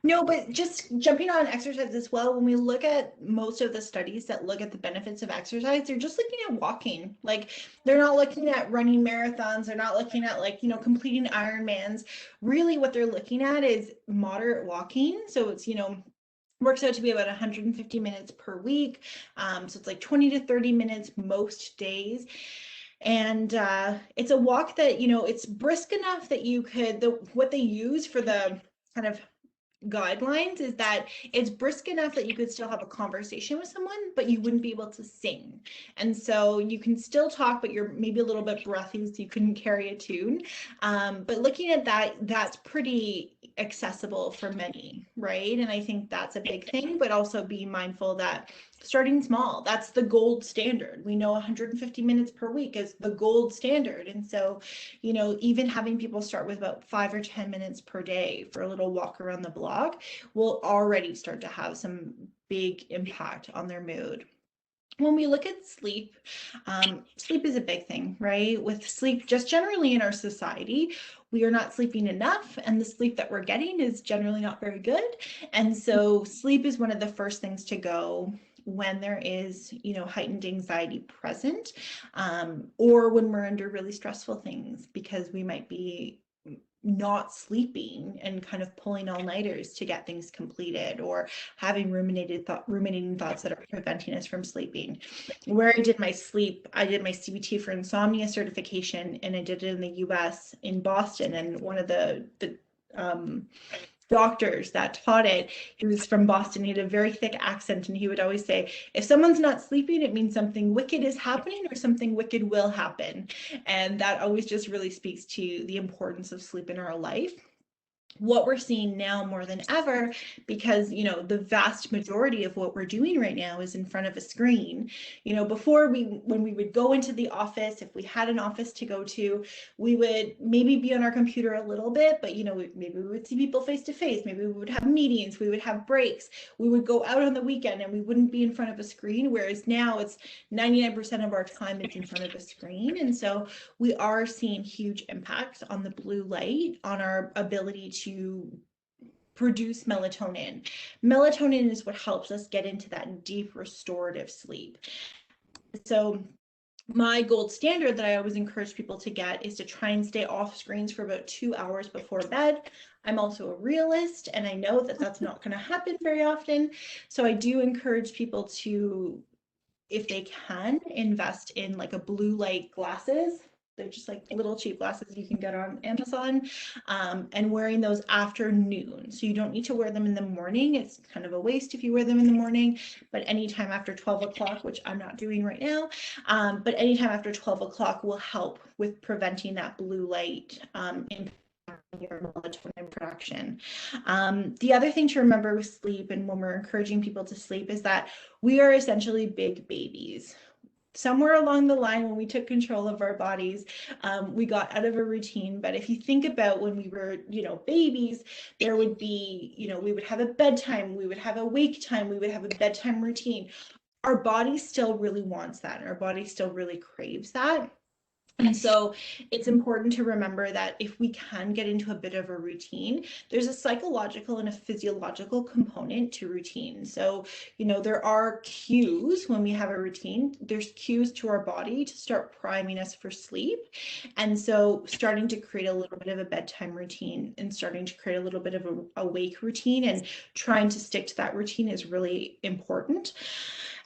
C: No, but just jumping on exercise as well, when we look at most of the studies that look at the benefits of exercise, they're just looking at walking. Like, they're not looking at running marathons, they're not looking at completing Ironmans. Really what they're looking at is moderate walking. So it's, works out to be about 150 minutes per week. So it's like 20 to 30 minutes most days. And it's a walk that, it's brisk enough that you could, what they use for the kind of guidelines is that it's brisk enough that you could still have a conversation with someone, but you wouldn't be able to sing. And so you can still talk, but you're maybe a little bit breathy, so you couldn't carry a tune. But looking at that, that's pretty accessible for many, right? And I think that's a big thing, but also be mindful that starting small, that's the gold standard. We know 150 minutes per week is the gold standard. And so, even having people start with about 5 or 10 minutes per day for a little walk around the block will already start to have some big impact on their mood. When we look at sleep, sleep is a big thing, right? With sleep, just generally in our society, we are not sleeping enough, and the sleep that we're getting is generally not very good. And so sleep is one of the first things to go when there is, heightened anxiety present, or when we're under really stressful things, because we might be not sleeping and kind of pulling all-nighters to get things completed, or having ruminating thoughts that are preventing us from sleeping. Where I did my CBT for insomnia certification, and I did it in the US in Boston, and one of the doctors that taught it, he was from Boston. He had a very thick accent, and he would always say, if someone's not sleeping, it means something wicked is happening, or something wicked will happen. And that always just really speaks to the importance of sleep in our life. What we're seeing now more than ever, because the vast majority of what we're doing right now is in front of a screen. Before, when we would go into the office, if we had an office to go to, we would maybe be on our computer a little bit, but maybe we would see people face to face, maybe we would have meetings, we would have breaks, we would go out on the weekend, and we wouldn't be in front of a screen. Whereas now it's 99% of our time is in front of a screen. And so we are seeing huge impacts on the blue light, on our ability to produce melatonin. Melatonin is what helps us get into that deep restorative sleep. So my gold standard that I always encourage people to get is to try and stay off screens for about 2 hours before bed. I'm also a realist, and I know that that's not going to happen very often. So I do encourage people to, if they can, invest in like a blue light glasses. They're just like little cheap glasses you can get on Amazon, and wearing those after noon. So you don't need to wear them in the morning. It's kind of a waste if you wear them in the morning, but anytime after 12 o'clock, which I'm not doing right now, but anytime after 12 o'clock will help with preventing that blue light impact your melatonin production. The other thing to remember with sleep, and when we're encouraging people to sleep, is that we are essentially big babies. Somewhere along the line, when we took control of our bodies, we got out of a routine. But if you think about when we were, babies, there would be, we would have a bedtime, we would have a wake time, we would have a bedtime routine. Our body still really wants that, and our body still really craves that. And so it's important to remember that if we can get into a bit of a routine, there's a psychological and a physiological component to routine. So, there are cues when we have a routine. There's cues to our body to start priming us for sleep. And so starting to create a little bit of a bedtime routine and starting to create a little bit of a awake routine and trying to stick to that routine is really important.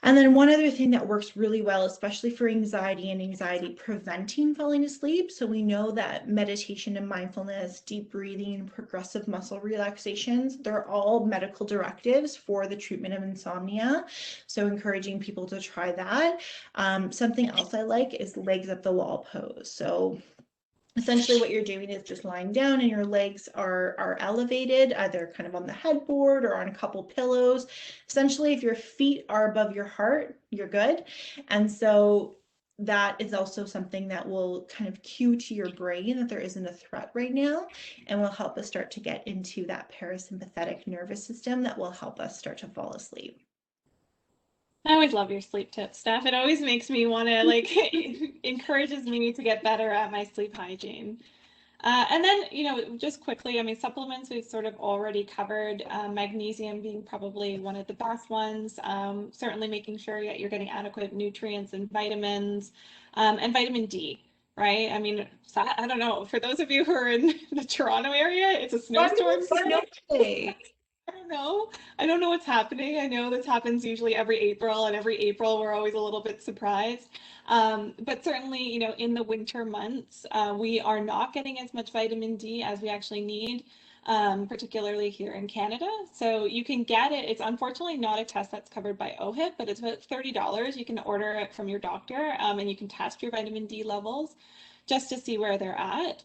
C: And then one other thing that works really well, especially for anxiety and anxiety preventing falling asleep. So we know that meditation and mindfulness, deep breathing, progressive muscle relaxations, they're all medical directives for the treatment of insomnia. So encouraging people to try that. Something else I like is legs up the wall pose. So essentially what you're doing is just lying down and your legs are elevated, either kind of on the headboard or on a couple pillows. Essentially, if your feet are above your heart, you're good. And so that is also something that will kind of cue to your brain that there isn't a threat right now and will help us start to get into that parasympathetic nervous system that will help us start to fall asleep.
B: I always love your sleep tips, Steph. It always makes me want to, like, encourages me to get better at my sleep hygiene. And then, just quickly, I mean, supplements we've sort of already covered, magnesium being probably one of the best ones, certainly making sure that you're getting adequate nutrients and vitamins, and vitamin D, right? I mean, I don't know, for those of you who are in the Toronto area, it's a snowstorm. I don't know what's happening. I know this happens usually every April, and every April we're always a little bit surprised. But certainly, in the winter months, we are not getting as much vitamin D as we actually need, particularly here in Canada. So you can get it. It's unfortunately not a test that's covered by OHIP, but it's about $30. You can order it from your doctor, and you can test your vitamin D levels just to see where they're at.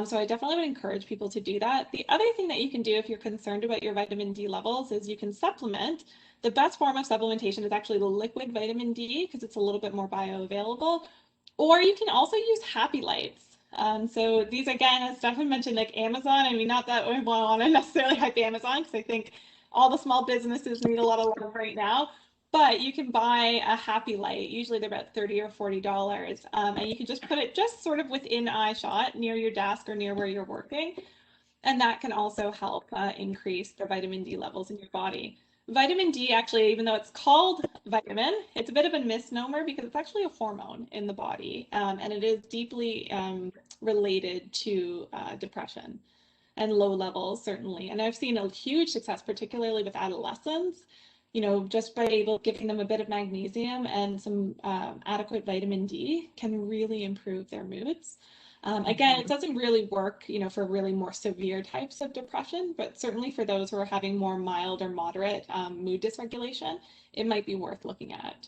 B: So I definitely would encourage people to do that. The other thing that you can do if you're concerned about your vitamin D levels is you can supplement. The best form of supplementation is actually the liquid vitamin D because it's a little bit more bioavailable. Or you can also use Happy Lights. So these, again, as Stefan mentioned, like Amazon, I mean, not that we want to necessarily hype Amazon because I think all the small businesses need a lot of love right now. But you can buy a Happy Light. Usually they're about $30 or $40, and you can just put it just sort of within eye shot near your desk or near where you're working, and that can also help increase the vitamin D levels in your body. Vitamin D, actually, even though it's called vitamin, it's a bit of a misnomer because it's actually a hormone in the body, and it is deeply related to depression and low levels, certainly. And I've seen a huge success, particularly with adolescents, just by giving them a bit of magnesium and some adequate vitamin D can really improve their moods. Again, it doesn't really work, for really more severe types of depression, but certainly for those who are having more mild or moderate mood dysregulation, it might be worth looking at.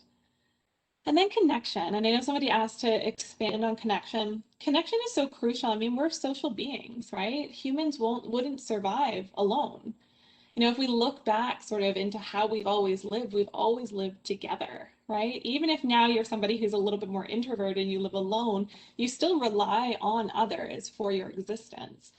B: And then connection. And I know somebody asked to expand on connection. Connection is so crucial. I mean, we're social beings, right? Humans wouldn't survive alone. If we look back sort of into how we've always lived together, right? Even if now you're somebody who's a little bit more introverted and you live alone, you still rely on others for your existence.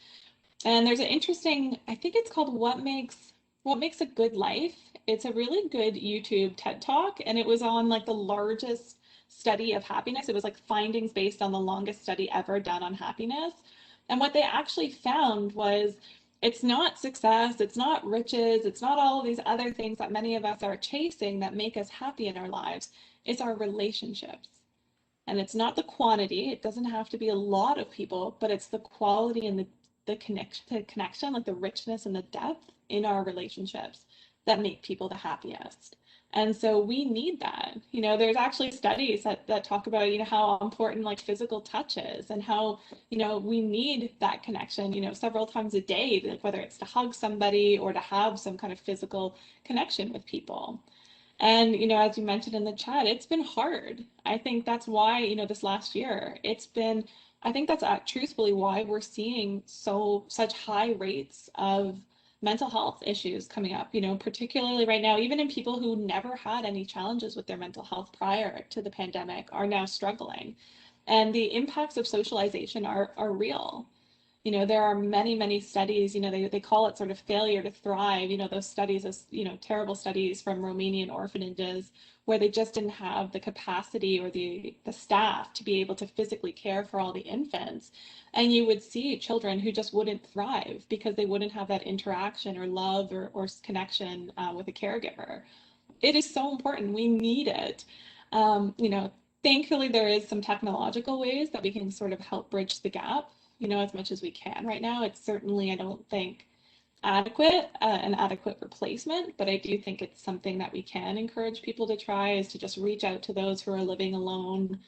B: And there's an interesting, I think it's called What Makes a Good Life. It's a really good YouTube TED Talk, and it was on like the largest study of happiness. It was like findings based on the longest study ever done on happiness. And what they actually found was it's not success, it's not riches, it's not all of these other things that many of us are chasing that make us happy in our lives. It's our relationships. And it's not the quantity, it doesn't have to be a lot of people, but it's the quality and the connection, like the richness and the depth in our relationships that make people the happiest. And so we need that. There's actually studies that talk about, how important like physical touch is and how, we need that connection, several times a day, like whether it's to hug somebody or to have some kind of physical connection with people. And, as you mentioned in the chat, it's been hard. I think that's why, this last year, I think that's truthfully why we're seeing such high rates of mental health issues coming up, particularly right now, even in people who never had any challenges with their mental health prior to the pandemic are now struggling. And the impacts of socialization are real. You know, there are many, many studies, you know, they call it sort of failure to thrive, you know, those studies, as, you know, terrible studies from Romanian orphanages where they just didn't have the capacity or the staff to be able to physically care for all the infants. And you would see children who just wouldn't thrive because they wouldn't have that interaction or love or connection with a caregiver. It is so important. We need it. You know, thankfully, there is some technological ways that we can sort of help bridge the gap, you know, as much as we can right now. It's certainly, I don't think, an adequate replacement, but I do think it's something that we can encourage people to try, is to just reach out to those who are living alone,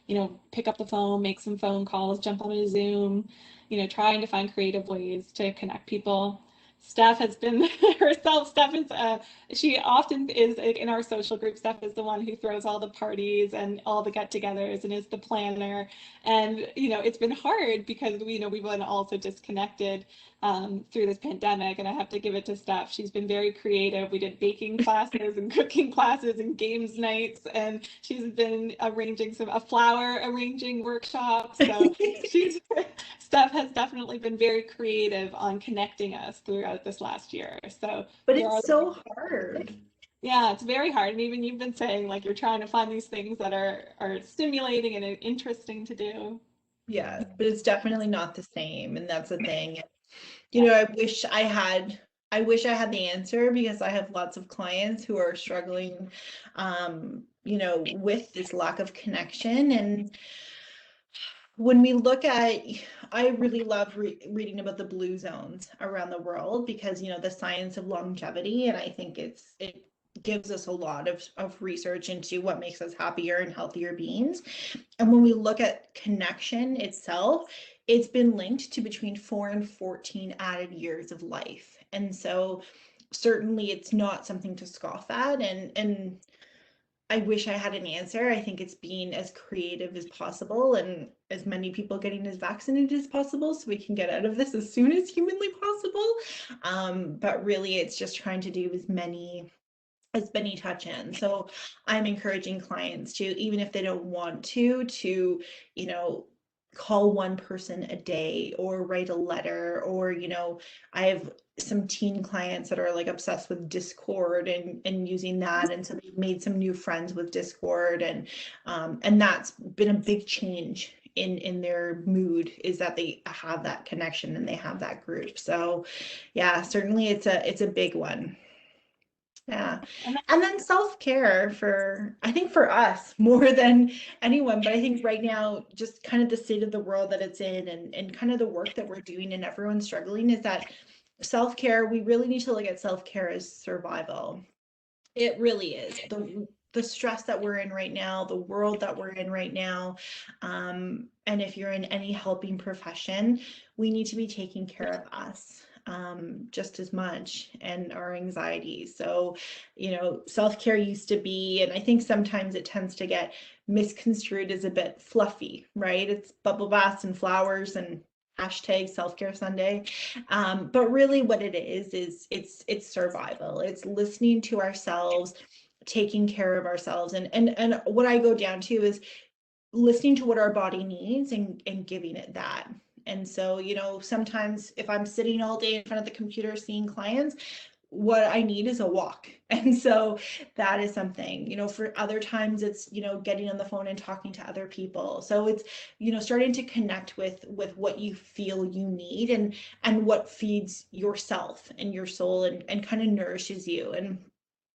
B: you know, pick up the phone, make some phone calls, jump on a Zoom, you know, trying to find creative ways to connect people. Steph has been herself. Steph is, she often is in our social group. Steph is the one who throws all the parties and all the get-togethers and is the planner. And, you know, it's been hard because we, you know, we've been also disconnected through this pandemic, and I have to give it to Steph. She's been very creative. We did baking classes and cooking classes and games nights, and she's been arranging a flower arranging workshop. So Steph has definitely been very creative on connecting us throughout this last year. So,
C: but it's so hard.
B: Yeah, it's very hard. And even you've been saying, like, you're trying to find these things that are stimulating and interesting to do.
C: Yeah, but it's definitely not the same, and that's the thing. You know, I wish I had the answer, because I have lots of clients who are struggling, you know, with this lack of connection. And when we look at, I really love reading about the blue zones around the world, because, you know, the science of longevity, and I think it gives us a lot of research into what makes us happier and healthier beings. And when we look at connection itself, it's been linked to between 4 and 14 added years of life. And so certainly it's not something to scoff at. And I wish I had an answer. I think it's being as creative as possible, and as many people getting as vaccinated as possible, so we can get out of this as soon as humanly possible. But really, it's just trying to do as many touch-ins. So I'm encouraging clients to, even if they don't want to, you know, call one person a day or write a letter, or, you know, I have some teen clients that are like obsessed with Discord and using that, and so they've made some new friends with Discord, and that's been a big change in their mood, is that they have that connection and they have that group. So yeah, certainly it's a big one. Yeah. And then self-care, I think for us more than anyone, but I think right now, just kind of the state of the world that it's in, and kind of the work that we're doing, and everyone's struggling, is that self-care, we really need to look at self-care as survival. It really is. The stress that we're in right now, the world that we're in right now, and if you're in any helping profession, we need to be taking care of us just as much, and our anxiety. So, you know, self-care used to be, and I think sometimes it tends to get misconstrued as a bit fluffy, right? It's bubble baths and flowers and hashtag self-care Sunday. But really what it is it's survival. It's listening to ourselves, taking care of ourselves. And what I go down to is listening to what our body needs, and giving it that. And so, you know, sometimes if I'm sitting all day in front of the computer seeing clients, what I need is a walk. And so that is something, you know. For other times it's, you know, getting on the phone and talking to other people. So it's, you know, starting to connect with what you feel you need, and what feeds yourself and your soul, and kind of nourishes you. And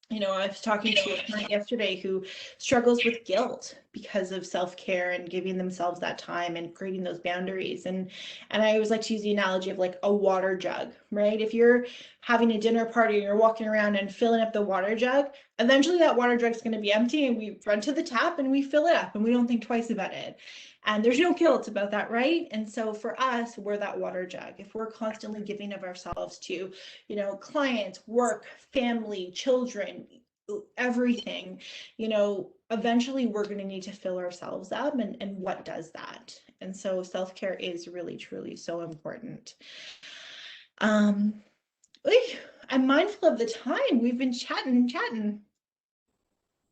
C: you know, I was talking to a client yesterday who struggles with guilt because of self-care and giving themselves that time and creating those boundaries. And I always like to use the analogy of like a water jug, right? If you're having a dinner party and you're walking around and filling up the water jug, eventually that water jug is going to be empty, and we run to the tap and we fill it up, and we don't think twice about it. And there's no guilt about that, right? And so for us, we're that water jug. If we're constantly giving of ourselves to, you know, clients, work, family, children, everything, you know, eventually we're going to need to fill ourselves up. And what does that? And so self-care is really, truly so important. I'm mindful of the time. We've been chatting.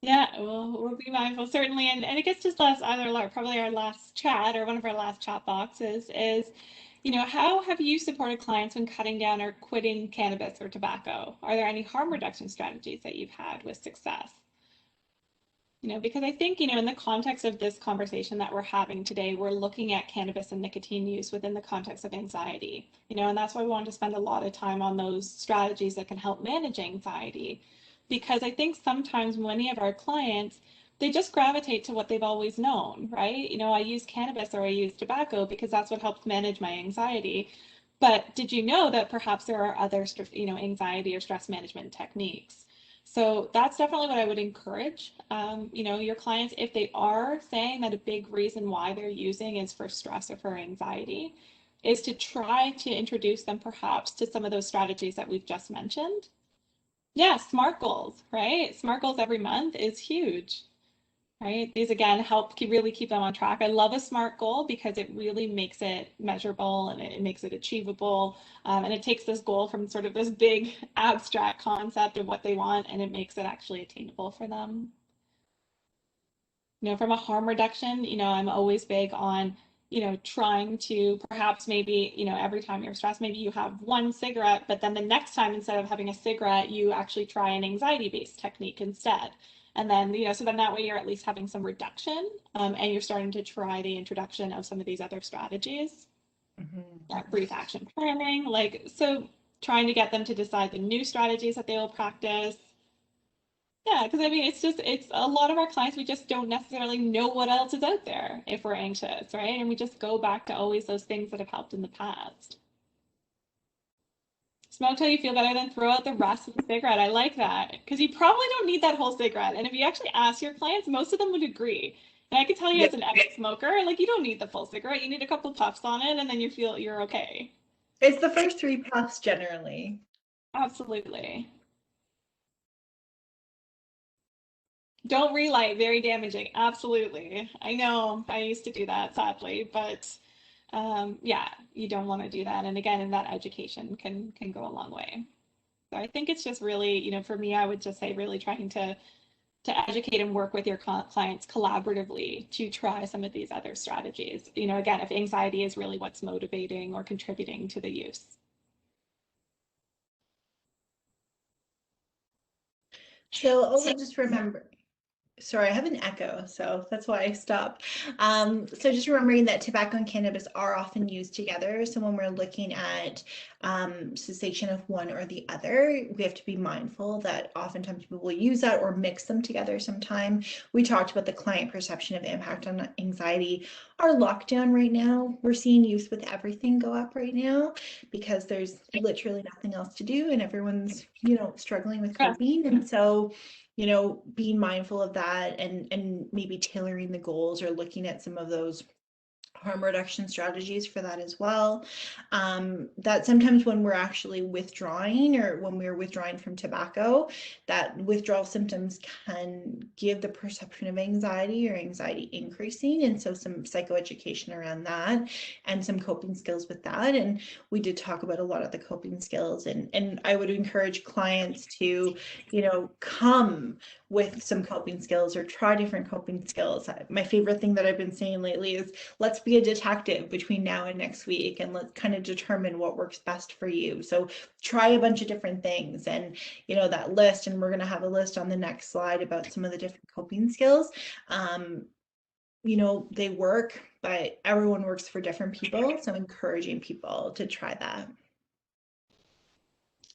B: Yeah, we'll be mindful, certainly. And I guess just probably our last chat, or one of our last chat boxes, is, How have you supported clients when cutting down or quitting cannabis or tobacco? Are there any harm reduction strategies that you've had with success? Because I think, in the context of this conversation that we're having today, we're looking at cannabis and nicotine use within the context of anxiety, and that's why we want to spend a lot of time on those strategies that can help manage anxiety. Because I think sometimes many of our clients, they just gravitate to what they've always known, right? I use cannabis or I use tobacco because that's what helps manage my anxiety. But did you know that perhaps there are other, anxiety or stress management techniques? So that's definitely what I would encourage, your clients, if they are saying that a big reason why they're using is for stress or for anxiety, is to try to introduce them perhaps to some of those strategies that we've just mentioned. Yeah, SMART goals, right? SMART goals every month is huge, right? These again help really keep them on track. I love a SMART goal because it really makes it measurable and it makes it achievable. And it takes this goal from sort of this big abstract concept of what they want and it makes it actually attainable for them. From a harm reduction, I'm always big on, trying to perhaps maybe, every time you're stressed, maybe you have one cigarette, but then the next time, instead of having a cigarette, you actually try an anxiety-based technique instead. And then, so then that way you're at least having some reduction and you're starting to try the introduction of some of these other strategies. Brief action planning, so trying to get them to decide the new strategies that they will practice. Yeah, because it's a lot of our clients, we just don't necessarily know what else is out there if we're anxious, right? And we just go back to always those things that have helped in the past. Smoke till you feel better, then throw out the rest of the cigarette. I like that because you probably don't need that whole cigarette. And if you actually ask your clients, most of them would agree. And I can tell you as an ex-smoker, you don't need the full cigarette. You need a couple puffs on it and then you're okay.
C: It's the first 3 puffs generally.
B: Absolutely. Don't relight, very damaging. Absolutely. I know I used to do that sadly, but yeah, you don't want to do that. And again, in that education can go a long way. So I think it's just really, for me, I would just say really trying to educate and work with your clients collaboratively to try some of these other strategies. Again, if anxiety is really what's motivating or contributing to the use.
C: So also just remember, sorry, I have an echo, so that's why I stopped. So just remembering that tobacco and cannabis are often used together. So when we're looking at cessation of one or the other, we have to be mindful that oftentimes people will use that or mix them together sometime. We talked about the client perception of impact on anxiety. Our lockdown right now, we're seeing use with everything go up right now because there's literally nothing else to do and everyone's, struggling with coping. And so being mindful of that and maybe tailoring the goals or looking at some of those harm reduction strategies for that as well. That sometimes when we're actually withdrawing or when we're withdrawing from tobacco, that withdrawal symptoms can give the perception of anxiety or anxiety increasing. And so some psychoeducation around that and some coping skills with that. And we did talk about a lot of the coping skills and I would encourage clients to, come with some coping skills or try different coping skills. My favorite thing that I've been saying lately is let's be a detective between now and next week and let's kind of determine what works best for you. So try a bunch of different things and that list, and we're going to have a list on the next slide about some of the different coping skills. They work, but everyone works for different people, so encouraging people to try that.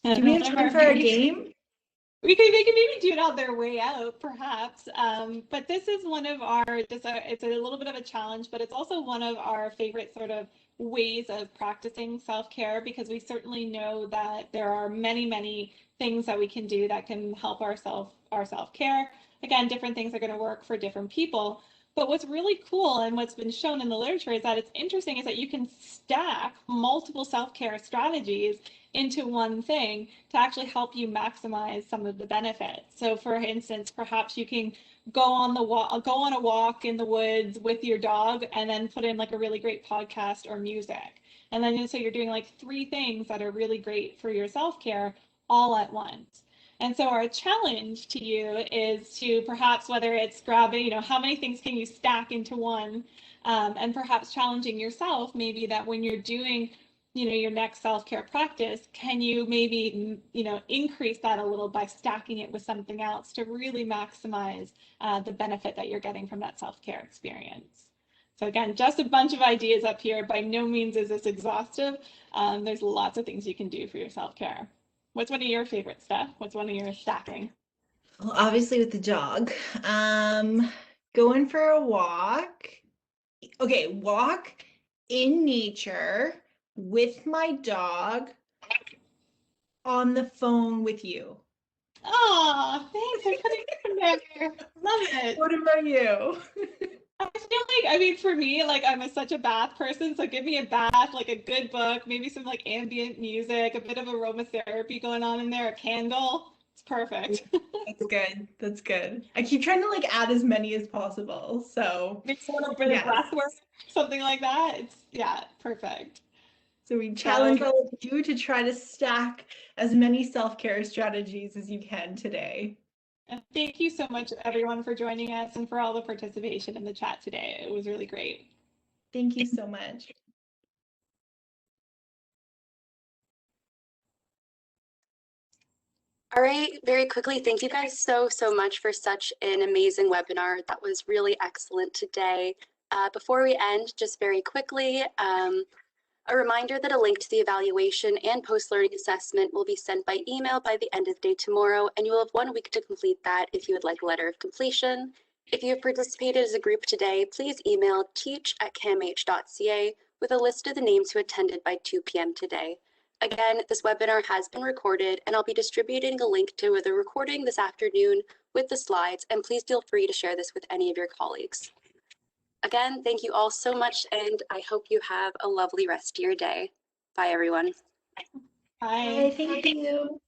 C: Do we have time for our game?
B: We can maybe do it on their way out, perhaps. But this is one of our, it's a little bit of a challenge, but it's also one of our favorite sort of ways of practicing self-care, because we certainly know that there are many, many things that we can do that can help our self-care. Again, different things are going to work for different people. But what's really cool and what's been shown in the literature is that it's interesting is that you can stack multiple self-care strategies into one thing to actually help you maximize some of the benefits. So for instance, perhaps you can go on a walk in the woods with your dog and then put in a really great podcast or music. And then so you're doing 3 things that are really great for your self-care all at once. And so our challenge to you is to perhaps, whether it's grabbing, how many things can you stack into one, and perhaps challenging yourself, maybe that when you're doing, your next self-care practice, can you maybe, increase that a little by stacking it with something else to really maximize the benefit that you're getting from that self-care experience. So again, just a bunch of ideas up here. By no means is this exhaustive. There's lots of things you can do for your self-care. What's one of your favorites, Steph? What's one of your stacking?
C: Well, obviously with the jog. Going for a walk. Okay, walk in nature with my dog on the phone with you.
B: Oh, thanks for putting it in there. Love it.
C: What about you?
B: I feel like, for me, I'm such a bath person, so give me a bath, like a good book, maybe some ambient music, a bit of aromatherapy going on in there, a candle. It's perfect.
C: That's good. That's good. I keep trying to add as many as possible. So
B: Maybe a little bit of breath work, something like that. Yeah, perfect.
C: So we challenge all of you to try to stack as many self-care strategies as you can today.
B: And thank you so much, everyone, for joining us and for all the participation in the chat today. It was really great.
C: Thank you so much.
A: All right, very quickly, thank you guys so much for such an amazing webinar. That was really excellent today. Before we end, just very quickly, a reminder that a link to the evaluation and post-learning assessment will be sent by email by the end of the day tomorrow, and you will have 1 week to complete that if you would like a letter of completion. If you have participated as a group today, please email teach@camh.ca with a list of the names who attended by 2 p.m. today. Again, this webinar has been recorded, and I'll be distributing a link to the recording this afternoon with the slides, and please feel free to share this with any of your colleagues. Again, thank you all so much, and I hope you have a lovely rest of your day. Bye, everyone.
B: Bye.
C: Bye, thank you.